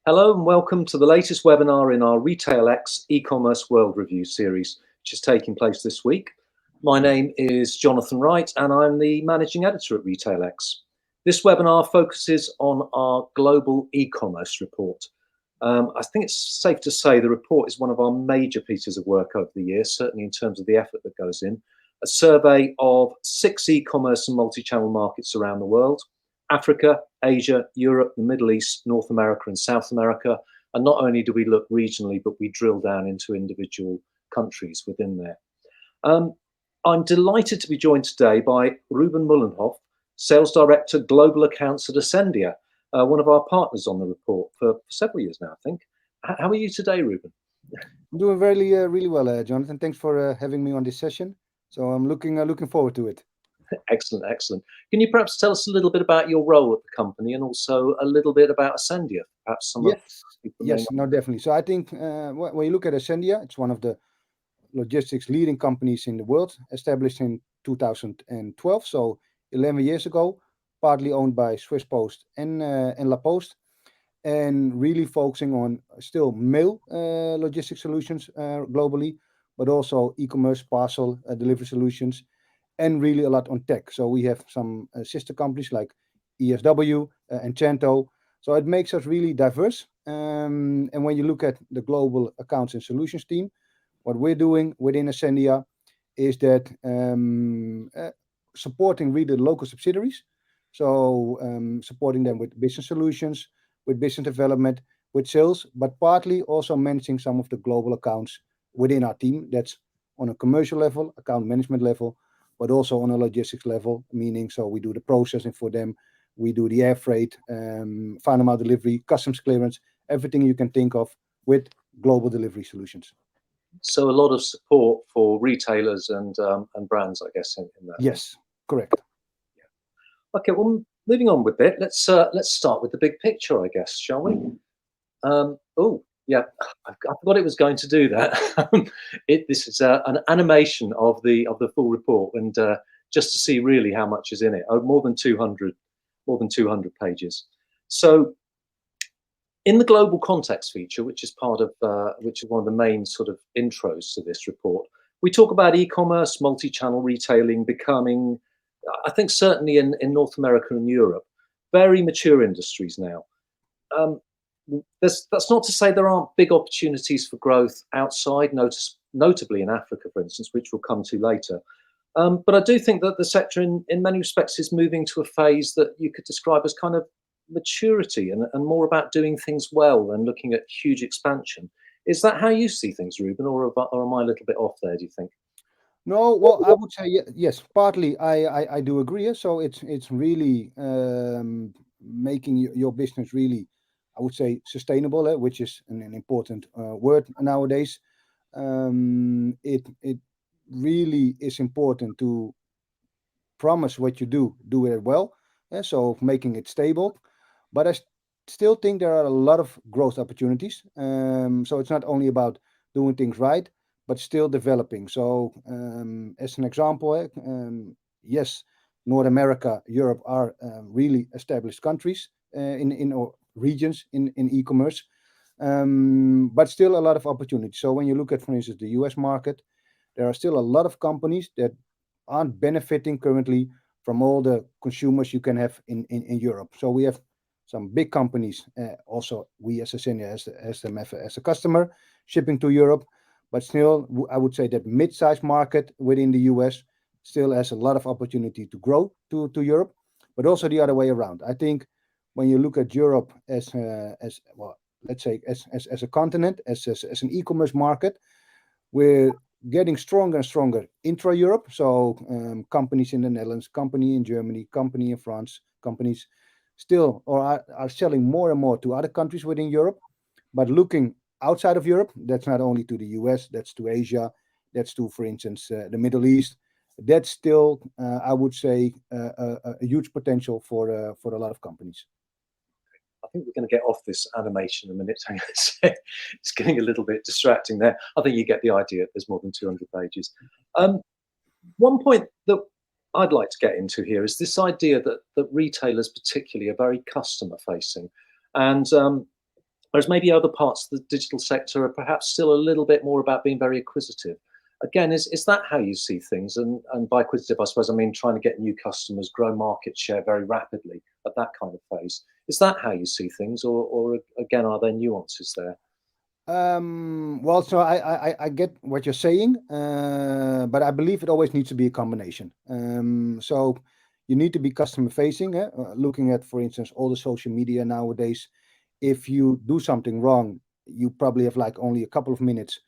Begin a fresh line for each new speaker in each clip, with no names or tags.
Hello and welcome to the latest webinar in our Retail X e-commerce world review series, which is taking place this week. My name is Jonathan Wright and I'm the managing editor at Retail X. This webinar focuses on our global e-commerce report. I think it's safe to say the report is one of our major pieces of work over the year, certainly in terms of the effort that goes in. A survey of 6 e-commerce and multi-channel markets around the world: Africa, Asia, Europe, the Middle East, North America and South America. And not only do we look regionally, but we drill down into individual countries within there. I'm delighted to be joined today by Ruben Meulenhoff, Sales Director, Global Accounts at Asendia, one of our partners on the report for several years now, I think. How are you today, Ruben?
I'm doing really well, Jonathan. Thanks for having me on this session. So I'm looking forward to it.
Excellent, excellent. Can you perhaps tell us a little bit about your role at the company and also a little bit about Asendia? Perhaps some of
Yes,
the people may
yes, no, definitely. So I think when you look at Asendia, it's one of the logistics leading companies in the world, established in 2012, so 11 years ago, partly owned by Swiss Post and La Poste, and really focusing on still mail logistics solutions globally, but also e-commerce parcel delivery solutions, and really a lot on tech. So we have some sister companies like ESW and Chanto. So it makes us really diverse. And when you look at the global accounts and solutions team, what we're doing within Asendia is that supporting really the local subsidiaries. So supporting them with business solutions, with business development, with sales, but partly also managing some of the global accounts within our team. That's on a commercial level, account management level, but also on a logistics level, meaning so we do the processing for them, we do the air freight, final mile delivery, customs clearance, everything you can think of with global delivery solutions.
So a lot of support for retailers and brands, I guess, in that.
Yes, correct.
Yeah. Okay, well, moving on with it, let's start with the big picture, I guess, shall we? Oh, yeah, I forgot it was going to do that. This is an animation of the full report, and just to see really how much is in it. Oh, more than 200 pages. So, in the global context feature, which is one of the main sort of intros to this report, we talk about e-commerce, multi-channel retailing becoming, I think certainly in North America and Europe, very mature industries now. That's not to say there aren't big opportunities for growth outside, notably in Africa, for instance, which we'll come to later. But I do think that the sector in many respects is moving to a phase that you could describe as kind of maturity and more about doing things well than looking at huge expansion. Is that how you see things, Ruben, or am I a little bit off there, do you think?
No, well, I would say yes. Partly, I do agree. So it's really making your business really, I would say, sustainable, which is an important word nowadays. It really is important to promise what you do it well. So making it stable, but still think there are a lot of growth opportunities. So it's not only about doing things right, but still developing. So as an example, yes, North America, Europe are really established countries in or regions in e-commerce, but still a lot of opportunities. So when you look at, for instance, the US market, there are still a lot of companies that aren't benefiting currently from all the consumers you can have in Europe. So we have some big companies, also we as Asendia as them as a customer shipping to Europe, but still I would say that mid-sized market within the US still has a lot of opportunity to grow to Europe, but also the other way around. I think when you look at Europe as well, let's say as a continent, as an e-commerce market, we're getting stronger and stronger intra-Europe. So companies in the Netherlands, company in Germany, company in France, companies still or are selling more and more to other countries within Europe. But looking outside of Europe, that's not only to the US, that's to Asia, that's to, for instance, the Middle East. That's still, I would say, a huge potential for a lot of companies.
I think we're going to get off this animation in a minute. It's getting a little bit distracting there. I think you get the idea. There's more than 200 pages. One point that I'd like to get into here is this idea that retailers particularly are very customer facing. And Whereas maybe other parts of the digital sector are perhaps still a little bit more about being very acquisitive. Again, is that how you see things? And by acquisitive, I suppose I mean trying to get new customers, grow market share very rapidly at that kind of phase. Is that how you see things, or again, are there nuances there?
Well, so I get what you're saying, but I believe it always needs to be a combination. So you need to be customer facing, looking at, for instance, all the social media nowadays. If you do something wrong, you probably have like only a couple of minutes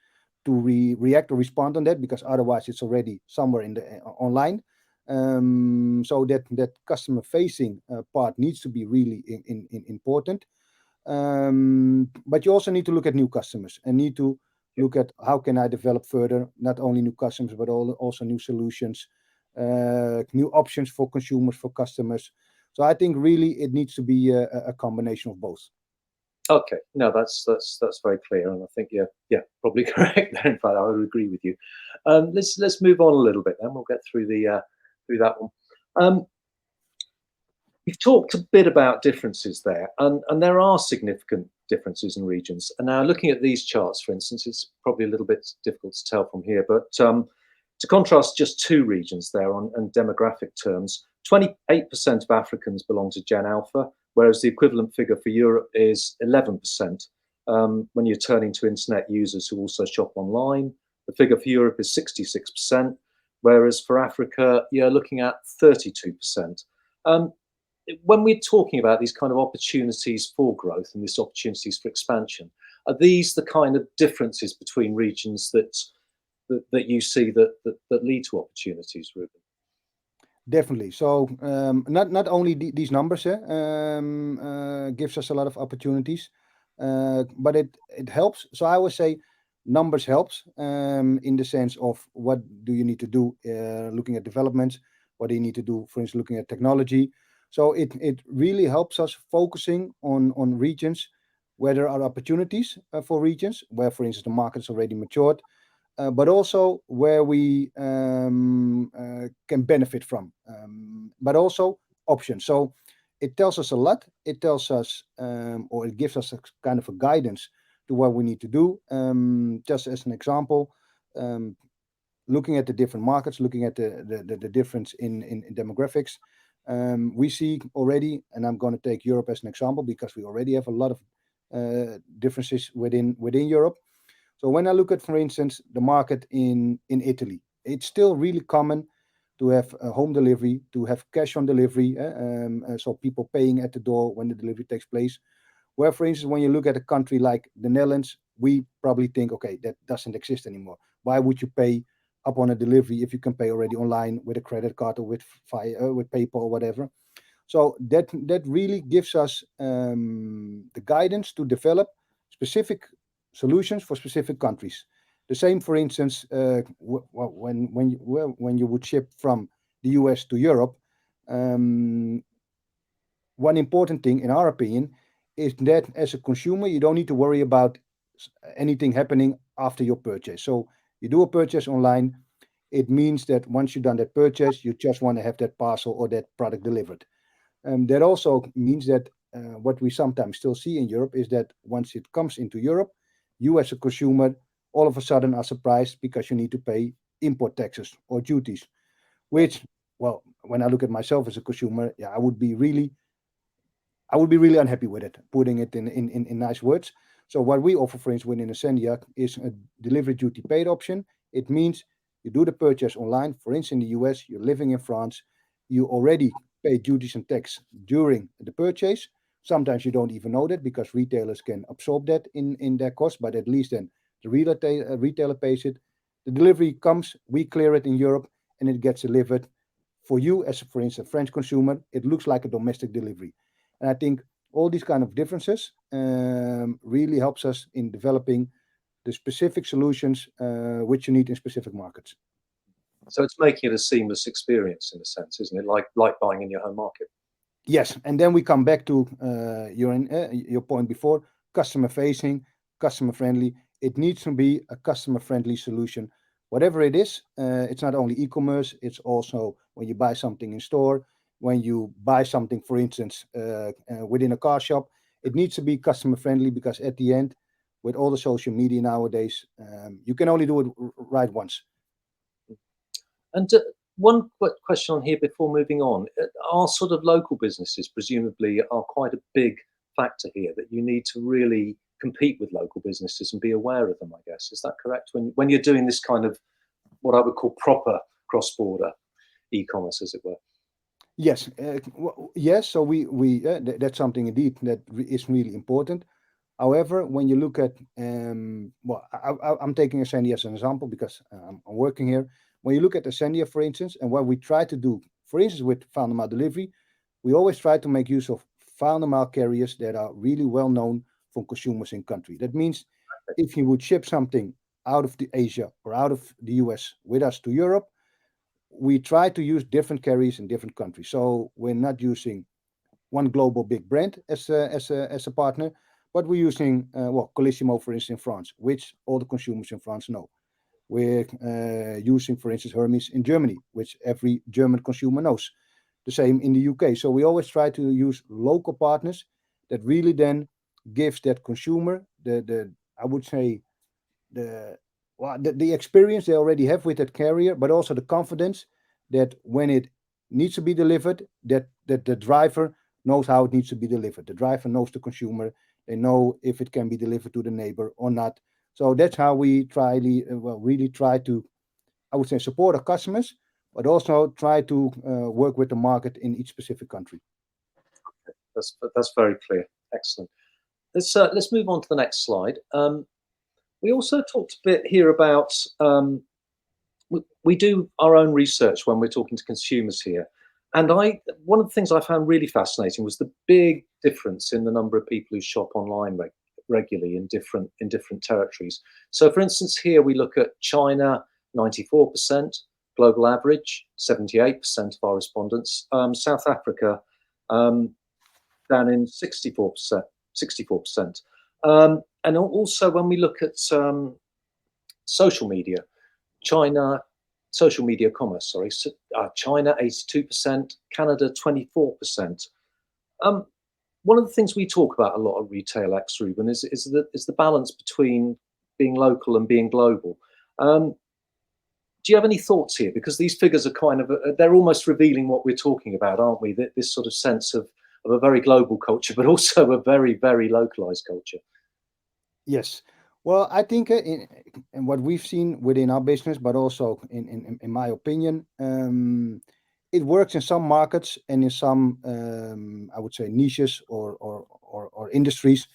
to react or respond on that, because otherwise it's already somewhere in the online. So that customer facing part needs to be really important. But you also need to look at new customers and need to look at how can I develop further, not only new customers, but also new solutions, new options for consumers, for customers. So I think really it needs to be a combination of both.
Okay, no, that's very clear, and I think yeah, probably correct there. In fact, I would agree with you. Let's move on a little bit, then we'll get through the through that one. We've talked a bit about differences there, and there are significant differences in regions. And now, looking at these charts, for instance, it's probably a little bit difficult to tell from here, but to contrast just two regions there on demographic terms, 28% of Africans belong to Gen Alpha, whereas the equivalent figure for Europe is 11%. When you're turning to internet users who also shop online, the figure for Europe is 66%, whereas for Africa, you're looking at 32%. When we're talking about these kind of opportunities for growth and these opportunities for expansion, are these the kind of differences between regions that you see that lead to opportunities, Ruben?
Definitely. So not only these numbers gives us a lot of opportunities, but it helps. So I would say numbers helps in the sense of what do you need to do looking at developments, what do you need to do, for instance, looking at technology. So it really helps us focusing on regions where there are opportunities for regions, where, for instance, the market's already matured, but also where we can benefit from, but also options. So it tells us a lot. It tells us, or it gives us a kind of a guidance to what we need to do. Just as an example, looking at the different markets, looking at the difference in demographics, we see already, and I'm going to take Europe as an example because we already have a lot of differences within Europe. So when I look at, for instance, the market in Italy, it's still really common to have a home delivery, to have cash on delivery, so people paying at the door when the delivery takes place. Where, for instance, when you look at a country like the Netherlands, we probably think, okay, that doesn't exist anymore. Why would you pay upon a delivery if you can pay already online with a credit card or with PayPal or whatever? So that really gives us the guidance to develop specific solutions for specific countries. The same, for instance, when you would ship from the US to Europe, one important thing, in our opinion, is that as a consumer, you don't need to worry about anything happening after your purchase. So you do a purchase online, it means that once you've done that purchase, you just want to have that parcel or that product delivered. That also means that what we sometimes still see in Europe is that once it comes into Europe, you as a consumer all of a sudden are surprised because you need to pay import taxes or duties, which, well, when I look at myself as a consumer, yeah, I would be really unhappy with it, putting it in nice words. So what we offer, for instance, within Asendia is a delivery duty paid option. It means you do the purchase online. For instance, in the US, you're living in France, you already pay duties and tax during the purchase. Sometimes you don't even know that because retailers can absorb that in their cost, but at least then the retailer pays it. The delivery comes, we clear it in Europe, and it gets delivered for you as, for instance, a French consumer. It looks like a domestic delivery. And I think all these kind of differences really helps us in developing the specific solutions which you need in specific markets.
So it's making it a seamless experience in a sense, isn't it? Like buying in your home market.
Yes, and then we come back to your point before: customer facing, customer friendly. It needs to be a customer friendly solution, whatever it is. It's not only e-commerce; it's also when you buy something in store, when you buy something, for instance, within a car shop. it needs to be customer friendly, because at the end, with all the social media nowadays, you can only do it right once.
And one question on here before moving on: are sort of local businesses presumably are quite a big factor here, that you need to really compete with local businesses and be aware of them, I guess. Is that correct? When you're doing this kind of what I would call proper cross-border e-commerce, as it were.
Yes, yes. So that's something indeed that is really important. However, when you look at, well, I'm taking Asendia as an example because I'm working here. When you look at Asendia, for instance, and what we try to do, for instance, with final mile delivery, we always try to make use of final mile carriers that are really well known for consumers in country. That means if you would ship something out of the Asia or out of the US with us to Europe, we try to use different carriers in different countries. So we're not using one global big brand as a partner, but we're using well, Colissimo, for instance, in France, which all the consumers in France know. We're using, for instance, Hermes in Germany, which every German consumer knows. The same in the UK. So we always try to use local partners that really then gives that consumer the I would say the well, the experience they already have with that carrier, but also the confidence that when it needs to be delivered, that the driver knows how it needs to be delivered. The driver knows the consumer. They know if it can be delivered to the neighbor or not. So that's how we really try to, I would say, support our customers, but also try to work with the market in each specific country.
That's very clear. Excellent. Let's move on to the next slide. We also talked a bit here about we do our own research when we're talking to consumers here, and one of the things I found really fascinating was the big difference in the number of people who shop online regularly in different territories. So, for instance, here we look at China, 94%, global average, 78% of our respondents. South Africa, down in 64%. 64%. And also, when we look at social media, China, social media commerce, sorry, China 82%, Canada 24%. One of the things we talk about a lot at Retail X, Ruben, is the balance between being local and being global. Do you have any thoughts here? Because these figures are kind of, they're almost revealing what we're talking about, aren't we? This sort of sense of a very global culture, but also a very, very localized culture.
Yes. Well, I think in what we've seen within our business, but also in my opinion, it works in some markets and in some, I would say, niches or industries.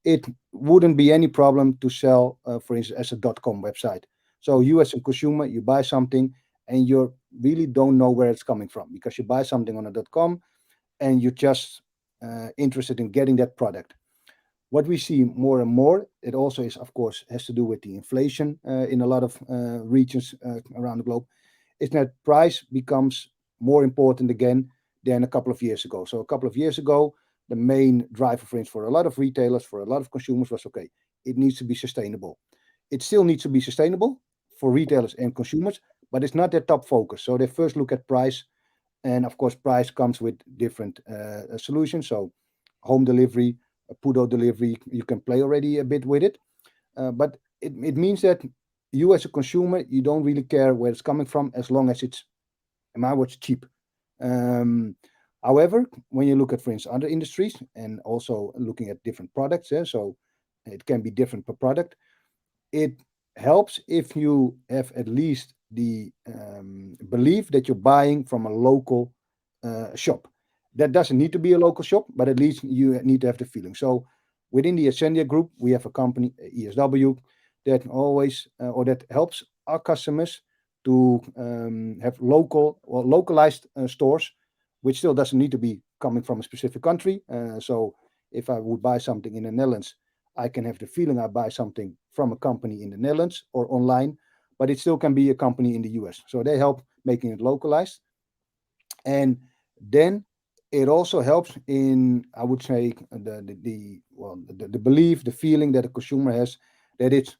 It wouldn't be any problem to sell, for instance, as a .com website. So you as a consumer, you buy something and you really don't know where it's coming from because you buy something on a .com and you're just interested in getting that product. What we see more and more, it also is, of course, has to do with the inflation in a lot of regions around the globe, is that price becomes more important again than a couple of years ago. So a couple of years ago, the main driver, for instance, for a lot of retailers, for a lot of consumers was, okay, it needs to be sustainable. It still needs to be sustainable for retailers and consumers, but it's not their top focus. So they first look at price. And of course, price comes with different solutions. So home delivery, PUDO delivery, you can play already a bit with it. But it means that you as a consumer, you don't really care where it's coming from as long as it's, in my words, cheap. However, when you look at, for instance, other industries and also looking at different products, so it can be different per product, it helps if you have at least the belief that you're buying from a local shop. That doesn't need to be a local shop, but at least you need to have the feeling. So within the Asendia group, we have a company, ESW, that always or that helps our customers to have local or localized stores, which still doesn't need to be coming from a specific country. So if I would buy something in the Netherlands, I can have the feeling I buy something from a company in the Netherlands or online, but it still can be a company in the US. So they help making it localized. And then it also helps in, I would say, the belief, the feeling that a consumer has that it's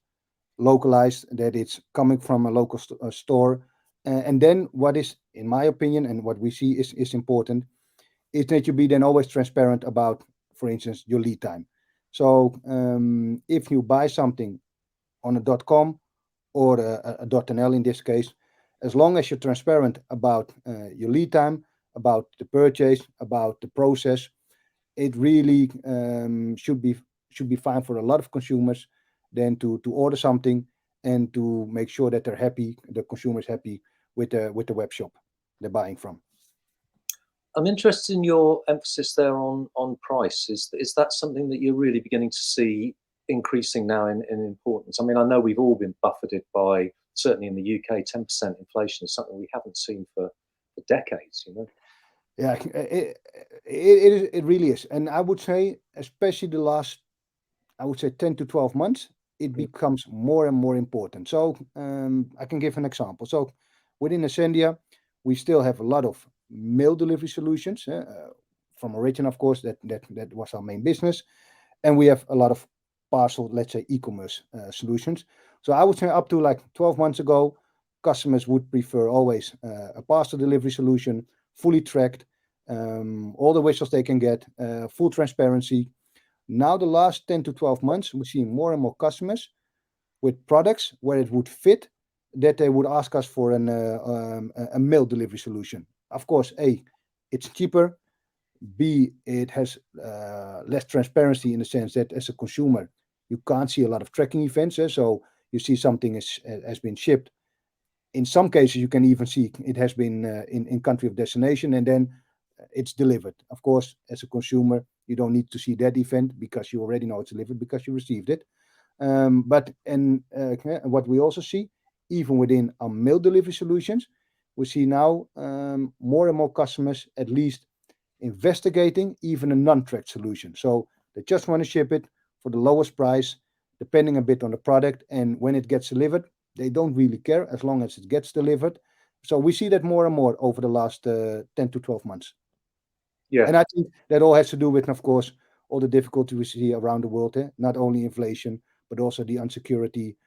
localized, that it's coming from a local store. And then what is, in my opinion, and what we see is important, is that you be then always transparent about, for instance, your lead time. So if you buy something on a .com or a .nl in this case, as long as you're transparent about your lead time, about the purchase, about the process, it really should be fine for a lot of consumers then to order something and to make sure that they're happy, the consumer is happy with the web shop they're buying from.
I'm interested in your emphasis there on price. Is that something that you're really beginning to see increasing now in importance? I mean, I know we've all been buffeted by, certainly in the UK, 10% inflation is something we haven't seen for decades, you know?
Yeah, it really is. And I would say, especially the last, I would say 10 to 12 months, it
Mm.
becomes more and more important. So I can give an example. So within Asendia, we still have a lot of mail delivery solutions from origin, of course, that was our main business. And we have a lot of parcel, let's say, e-commerce solutions. So I would say up to like 12 months ago, customers would prefer always a parcel delivery solution, fully tracked, all the whistles they can get, full transparency. Now, the last 10 to 12 months, we're seeing more and more customers with products where it would fit that they would ask us for a mail delivery solution. Of course, A, it's cheaper. B, it has less transparency in the sense that as a consumer, you can't see a lot of tracking events. So you see something has been shipped. In some cases, you can even see it has been in country of destination and then it's delivered. Of course, as a consumer, you don't need to see that event because you already know it's delivered because you received it. But what we also see, even within our mail delivery solutions, we see now more and more customers at least investigating even a non-tracked solution. So they just want to ship it for the lowest price, depending a bit on the product. And when it gets delivered, they don't really care as long as it gets delivered. So we see that more and more over the last 10 to 12 months.
Yeah.
And I think that all has to do with, of course, all the difficulty we see around the world, not only inflation, but also the insecurity,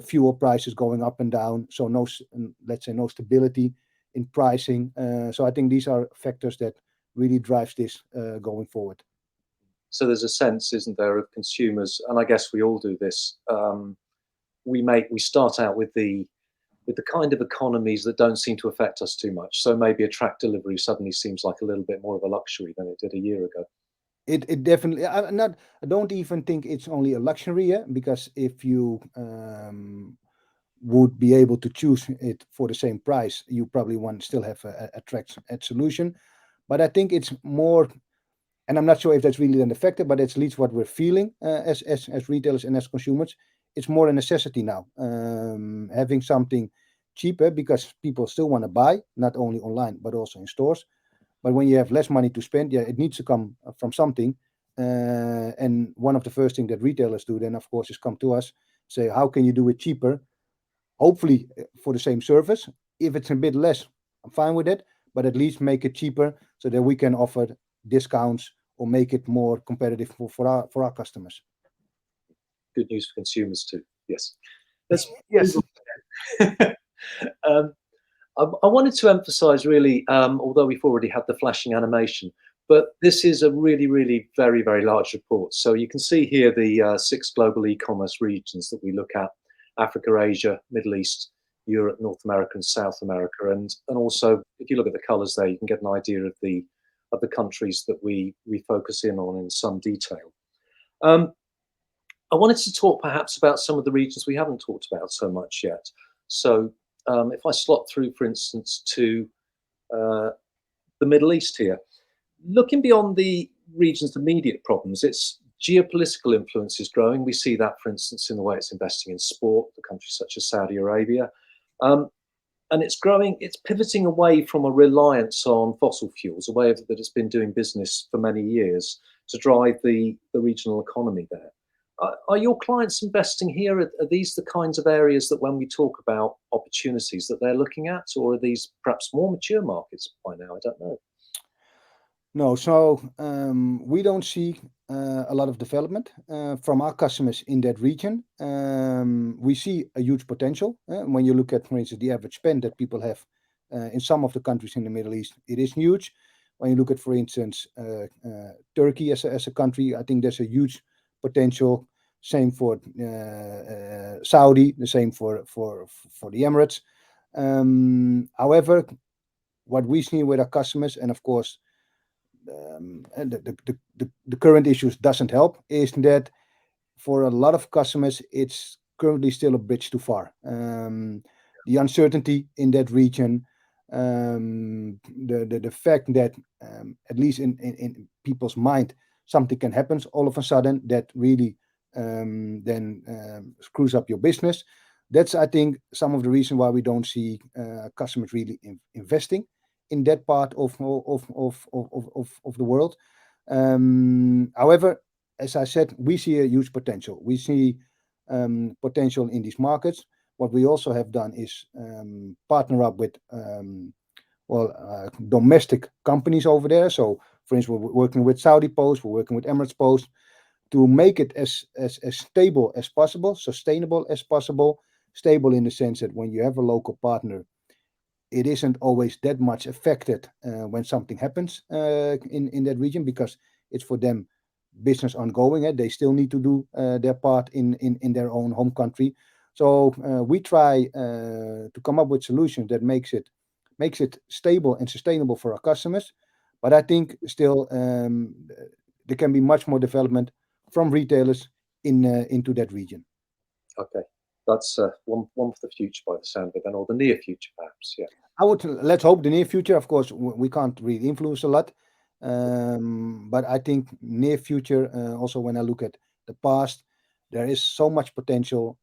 fuel prices going up and down. So let's say no stability in pricing. So I think these are factors that really drives this going forward.
So there's a sense, isn't there, of consumers, and I guess we all do this. We start out with the kind of economies that don't seem to affect us too much. So maybe a track delivery suddenly seems like a little bit more of a luxury than it did a year ago.
It definitely. I don't even think it's only a luxury, because if you would be able to choose it for the same price, you probably want to still have a track solution. But I think it's more, and I'm not sure if that's really then the factor, but it's at least what we're feeling as retailers and as consumers. It's more a necessity now, having something cheaper because people still want to buy, not only online, but also in stores. But when you have less money to spend, it needs to come from something. And one of the first things that retailers do then, of course, is come to us, say, how can you do it cheaper? Hopefully for the same service. If it's a bit less, I'm fine with it, but at least make it cheaper so that we can offer discounts or make it more competitive for our customers.
Good news for consumers too. Yes. Let's
Yes.
I wanted to emphasize really, although we've already had the flashing animation, but this is a really, really very, very large report. So you can see here the 6 global e-commerce regions that we look at: Africa, Asia, Middle East, Europe, North America, and South America. And also, if you look at the colors there, you can get an idea of the countries that we focus in on in some detail. I wanted to talk perhaps about some of the regions we haven't talked about so much yet. So if I slot through, for instance, to the Middle East here, looking beyond the region's immediate problems, its geopolitical influence is growing. We see that, for instance, in the way it's investing in sport, the countries such as Saudi Arabia. And it's growing, it's pivoting away from a reliance on fossil fuels, a way that it's been doing business for many years to drive the regional economy there. Are your clients investing here? Are these the kinds of areas that when we talk about opportunities that they're looking at, or are these perhaps more mature markets by now? I don't know.
No, so we don't see a lot of development from our customers in that region. We see a huge potential. When you look at, for instance, the average spend that people have in some of the countries in the Middle East, it is huge. when you look at, for instance, Turkey as a country, I think there's a huge potential. Same for Saudi, the same for the Emirates. However, what we see with our customers, and of course, and the current issues doesn't help, is that for a lot of customers, it's currently still a bridge too far. The uncertainty in that region, the fact that at least in people's mind, something can happen all of a sudden that really then screws up your business. That's, I think, some of the reason why we don't see customers really investing in that part of the world. However, as I said, we see a huge potential. We see potential in these markets. What we also have done is partner up with domestic companies over there. So, for instance, we're working with Saudi Post, we're working with Emirates Post to make it as stable as possible, sustainable as possible. Stable in the sense that when you have a local partner, it isn't always that much affected when something happens in that region, because it's for them business ongoing. They still need to do their part in their own home country. So we try to come up with solutions that makes it stable and sustainable for our customers. But I think still there can be much more development from retailers into that region.
Okay, that's one for the future by the sound of it, then, or the near future, perhaps. Yeah.
Let's hope the near future. Of course, we can't really influence a lot, but I think near future. Also, when I look at the past, there is so much potential,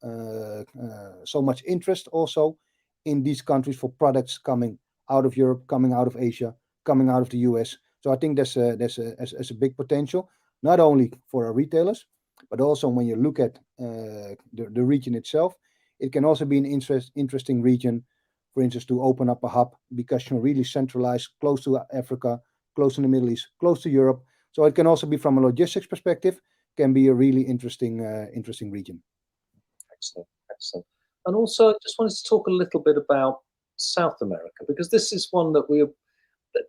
so much interest also in these countries for products coming out of Europe, coming out of Asia, coming out of the US. So I think there's a big potential, not only for our retailers, but also when you look at the region itself, it can also be an interesting region, for instance, to open up a hub, because you're really centralized, close to Africa, close to the Middle East, close to Europe. So it can also be, from a logistics perspective, can be a really interesting region.
Excellent, excellent. And also, I just wanted to talk a little bit about South America, because this is one that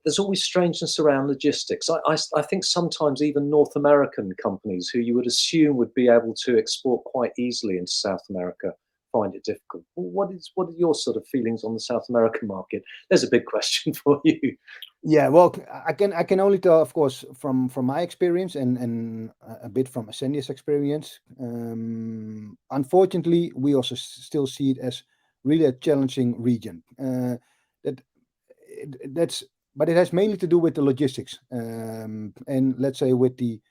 there's always strangeness around logistics. I think sometimes even North American companies who you would assume would be able to export quite easily into South America find it difficult. What are your sort of feelings on the South American market? There's a big question for you.
Yeah, well, I can only tell, of course, from my experience and a bit from Asendia's experience. Unfortunately, we also still see it as really a challenging region. But it has mainly to do with the logistics, and let's say with the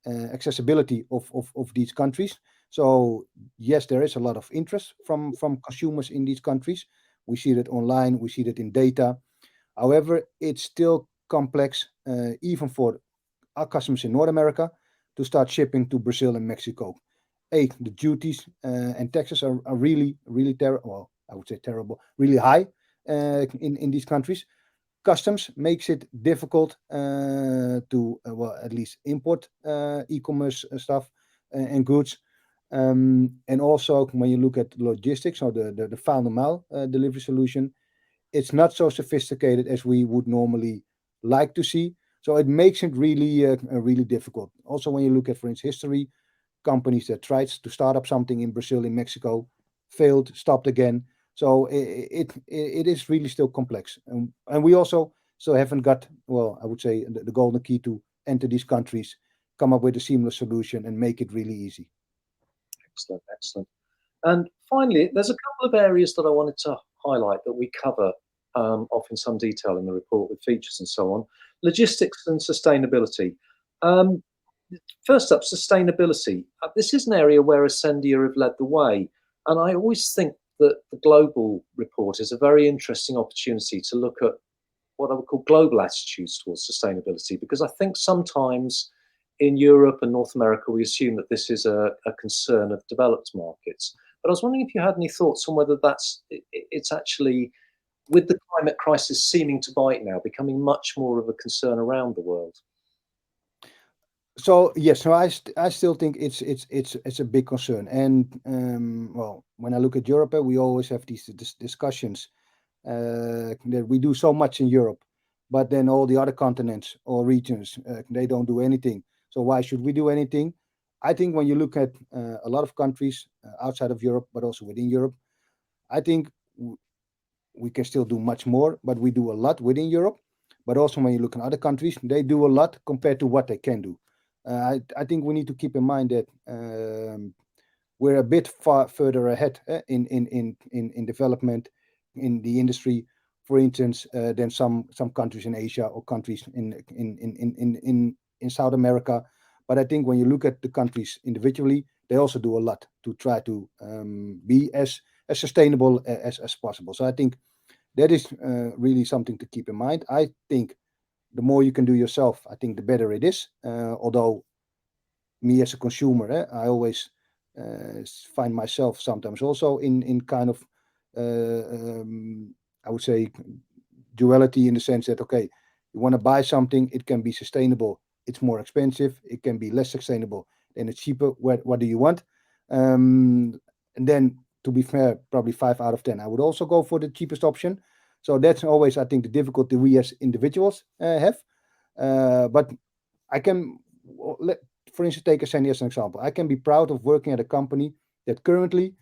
accessibility of these countries. So yes, there is a lot of interest from consumers in these countries. We see that online, we see that in data. However, it's still complex, even for our customers in North America, to start shipping to Brazil and Mexico. The duties and taxes are really, really terrible. Well, I would say terrible, really high in these countries. Customs makes it difficult to, at least import e-commerce stuff and goods. And also, when you look at logistics or the final mile delivery solution, it's not so sophisticated as we would normally like to see. So it makes it really difficult. Also, when you look at, for instance, history, companies that tried to start up something in Brazil, in Mexico, failed, stopped again. So it is really still complex. And we also haven't got, I would say, the golden key to enter these countries, come up with a seamless solution and make it really easy.
Excellent, excellent. And finally, there's a couple of areas that I wanted to highlight that we cover off in some detail in the report with features and so on. Logistics and sustainability. First up, sustainability. This is an area where Asendia have led the way. And I always think that the global report is a very interesting opportunity to look at what I would call global attitudes towards sustainability, because I think sometimes in Europe and North America, we assume that this is a concern of developed markets. But I was wondering if you had any thoughts on whether it's actually, with the climate crisis seeming to bite now, becoming much more of a concern around the world.
So yes, so I still think it's a big concern. And when I look at Europe, we always have these discussions that we do so much in Europe, but then all the other continents or regions, they don't do anything. So why should we do anything? I think when you look at a lot of countries outside of Europe, but also within Europe, I think we can still do much more, but we do a lot within Europe. But also when you look in other countries, they do a lot compared to what they can do. I think we need to keep in mind that we're a bit far further ahead in development in the industry, for instance, than some countries in Asia or countries in South America. But I think when you look at the countries individually, they also do a lot to try to be as sustainable as possible. So I think that is really something to keep in mind. I think the more you can do yourself, I think the better it is. Although me as a consumer, I always find myself sometimes also in kind of I would say duality, in the sense that, okay, you want to buy something, it can be sustainable, it's more expensive, it can be less sustainable, then it's cheaper. What do you want? And then, to be fair, probably 5 out of 10 I would also go for the cheapest option. So that's always, I think, the difficulty we as individuals have. But I can, for instance, take Asendia as an example. I can be proud of working at a company that currently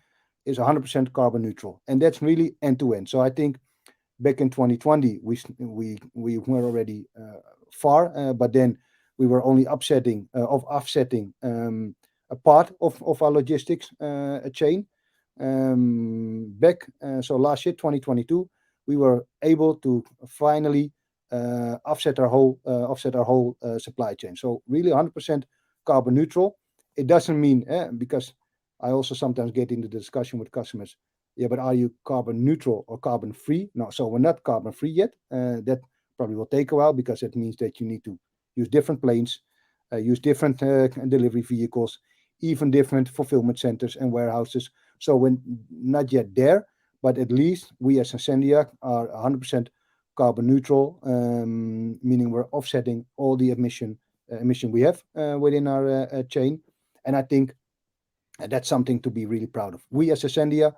is 100% carbon neutral, and that's really end to end. So I think back in 2020 we were already far, but then we were only offsetting a part of our logistics chain. Back so last year, 2022, we were able to finally offset our whole supply chain. So really 100% carbon neutral. It doesn't mean, because I also sometimes get into the discussion with customers, yeah, but are you carbon neutral or carbon free? No, so we're not carbon free yet. That probably will take a while, because it means that you need to use different planes, use different delivery vehicles, even different fulfillment centers and warehouses. So we're not yet there, but at least we as Asendia are 100% carbon neutral, meaning we're offsetting all the emission we have within our chain. And I think that's something to be really proud of. We as Asendia,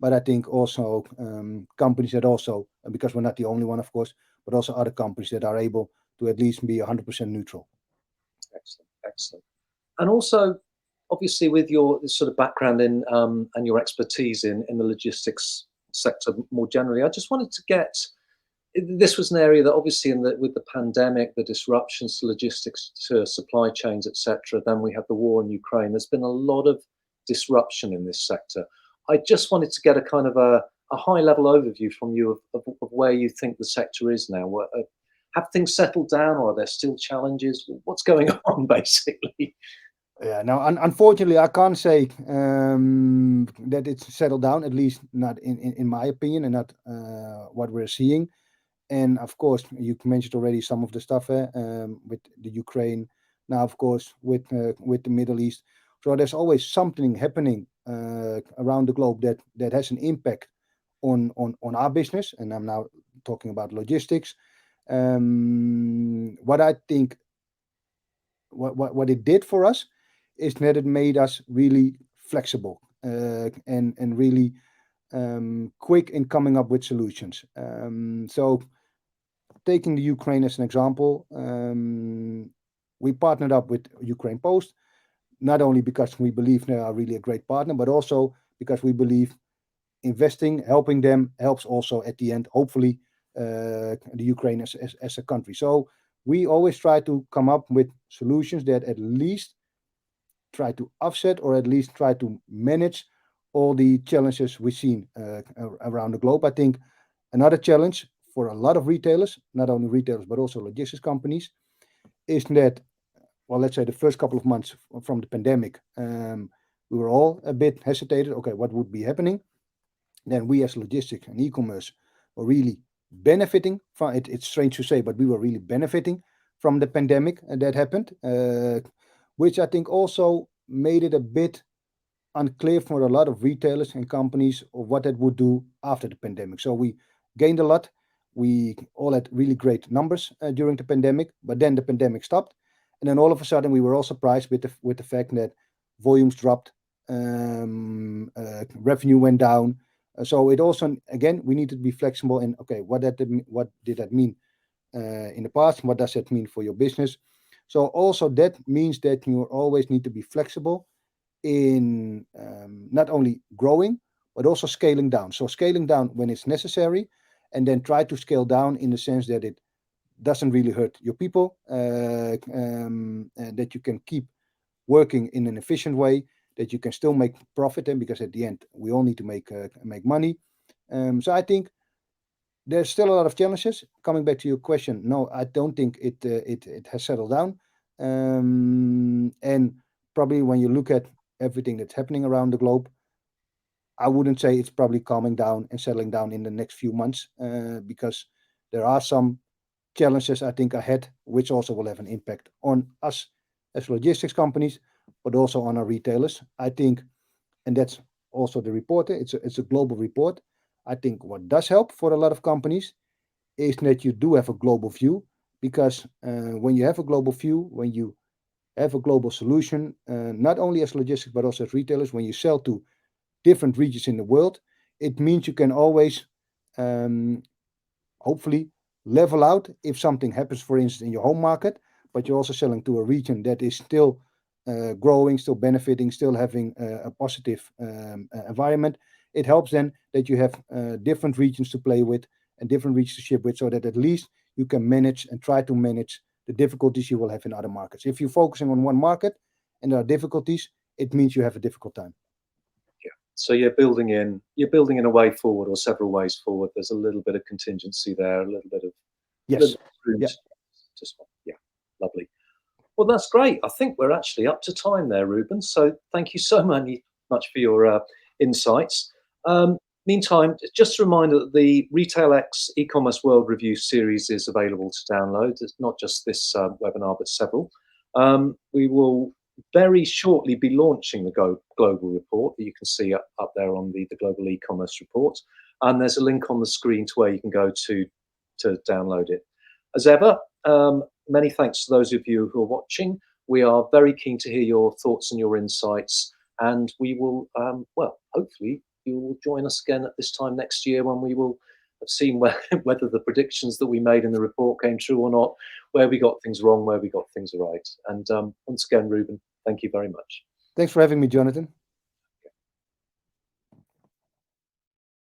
but I think also companies that also, because we're not the only one, of course, but also other companies that are able to at least be 100% neutral.
Excellent, excellent. And also, obviously, with your sort of background in and your expertise in the logistics sector more generally, I just wanted to get, this was an area that obviously with the pandemic, the disruptions to logistics, to supply chains, etc. Then we had the war in Ukraine. There's been a lot of disruption in this sector. I just wanted to get a kind of a high level overview from you of where you think the sector is now. Have things settled down, or are there still challenges? What's going on, basically?
Yeah, now unfortunately, I can't say that it's settled down, at least not in my opinion, and not what we're seeing. And of course, you mentioned already some of the stuff with the Ukraine. Now, of course, with the Middle East. So there's always something happening around the globe that has an impact on our business. And I'm now talking about logistics. What I think, what it did for us is that it made us really flexible and really quick in coming up with solutions. So taking the Ukraine as an example, we partnered up with Ukraine Post, not only because we believe they are really a great partner, but also because we believe investing, helping them, helps also at the end, hopefully, the Ukraine as a country. So we always try to come up with solutions that at least try to offset, or at least try to manage all the challenges we've seen around the globe. I think another challenge for a lot of retailers, not only retailers, but also logistics companies, is that, well, let's say the first couple of months from the pandemic, we were all a bit hesitated. Okay, what would be happening? Then we as logistics and e-commerce were really benefiting from it. It's strange to say, but we were really benefiting from the pandemic that happened, which I think also made it a bit unclear for a lot of retailers and companies of what that would do after the pandemic. So we gained a lot. We all had really great numbers during the pandemic, but then the pandemic stopped, and then all of a sudden we were all surprised with the fact that volumes dropped, revenue went down. So it also, again, we needed to be flexible. And okay, what did that mean in the past? What does that mean for your business? So also that means that you always need to be flexible in not only growing but also scaling down. So scaling down when it's necessary, and then try to scale down in the sense that it doesn't really hurt your people, and that you can keep working in an efficient way, that you can still make profit, and because at the end we all need to make money. So I think there's still a lot of challenges. Coming back to your question, no, I don't think it has settled down. And probably when you look at everything that's happening around the globe, I wouldn't say it's probably calming down and settling down in the next few months, because there are some challenges I think ahead, which also will have an impact on us as logistics companies, but also on our retailers. I think, and that's also the report. It's a global report. I think what does help for a lot of companies is that you do have a global view, because when you have a global view, when you have a global solution, not only as logistics but also as retailers, when you sell to different regions in the world, it means you can always um, hopefully level out if something happens, for instance, in your home market, but you're also selling to a region that is still growing, still benefiting, still having a positive environment. It helps then that you have different regions to play with and different regions to ship with, so that at least you can manage and try to manage the difficulties you will have in other markets. If you're focusing on one market and there are difficulties, it means you have a difficult time.
Yeah. So you're building in a way forward or several ways forward. There's a little bit of contingency there, a little bit of
Yes.
little room
Yeah.
to spot. Yeah, lovely. Well, that's great. I think we're actually up to time there, Ruben. So thank you so much for your insights. Meantime, just a reminder that the Retail X e-commerce world review series is available to download. It's not just this webinar, but several. We will very shortly be launching the global report that you can see up there on the global e-commerce report. And there's a link on the screen to where you can go to download it. As ever, many thanks to those of you who are watching. We are very keen to hear your thoughts and your insights, and we will, hopefully, you will join us again at this time next year when we will have seen whether the predictions that we made in the report came true or not, where we got things wrong, where we got things right. And once again, Ruben, thank you very much.
Thanks for having me, Jonathan.